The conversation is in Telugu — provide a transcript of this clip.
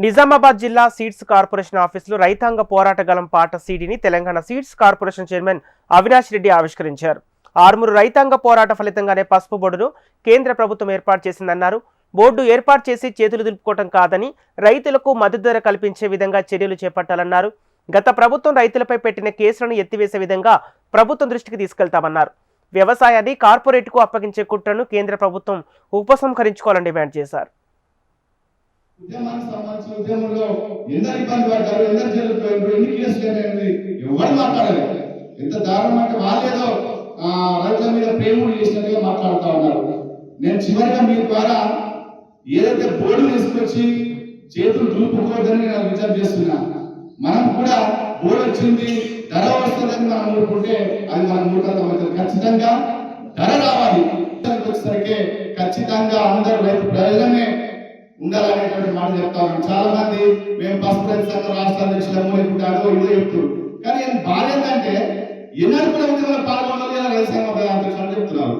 నిజామాబాద్ జిల్లా సీడ్స్ కార్పొరేషన్ ఆఫీసులో రైతాంగ పోరాట గలం పాట సీడీని Telangana seeds corporation chairman Avinash Reddy ఆవిష్కరించారు. ఆర్మూరు రైతాంగ పోరాట ఫలితంగానే పసుపు బోర్డును కేంద్ర ప్రభుత్వం ఏర్పాటు చేసిందన్నారు. బోర్డు ఏర్పాటు చేసి చేతులు దులుపుకోవటం కాదని రైతులకు మద్దతు ధర కల్పించే విధంగా చర్యలు చేపట్టాలన్నారు. గత ప్రభుత్వం రైతులపై పెట్టిన కేసులను ఎత్తివేసే విధంగా ప్రభుత్వం దృష్టికి తీసుకెళ్తామన్నారు. వ్యవసాయాన్ని కార్పొరేట్కు అప్పగించే కుట్రను కేంద్ర ప్రభుత్వం ఉపసంహరించుకోవాలని డిమాండ్ చేశారు. ఉద్యమానికి సంబంధించిన ఉద్యమంలో ఎందరు ఇబ్బంది పడ్డారు, ఎందరు జైలు పోయారు, ఎన్ని కేసులు అనేది ఎవరు మాట్లాడలేదు. ఎంత దారుణం అంటే వాళ్ళేదో రైతుల మీద ప్రేమలు చేసినట్టుగా మాట్లాడుతూ ఉన్నారు. నేను చివరిగా మీ ద్వారా ఏదైతే బోర్డు తీసుకొచ్చి చేతులు దులుపుకోవద్దని నేను విచారం చేస్తున్నా. మనం కూడా బోర్డు వచ్చింది, ధర వస్తుందని మనం ఊరుకుంటే అది మన మూర్ఖత్వం అవుతుంది. ఖచ్చితంగా ధర రావాలి. వచ్చేసరికి ఖచ్చితంగా అందరూ రైతు ప్రయోజనమే ఉండాలనేటువంటి మాట చెప్తా ఉన్నాను. చాలా మంది మేము పసుపు రైతు సంఘం రాష్ట్ర అధ్యక్షులము లేకుంటే అదో ఇదో చెప్తారు. కానీ బాధ ఏంటంటే ఎన్నడూ కూడా ఉద్యమంలో పాల్గొనాలి రైతు సంఘం చెప్తున్నారు.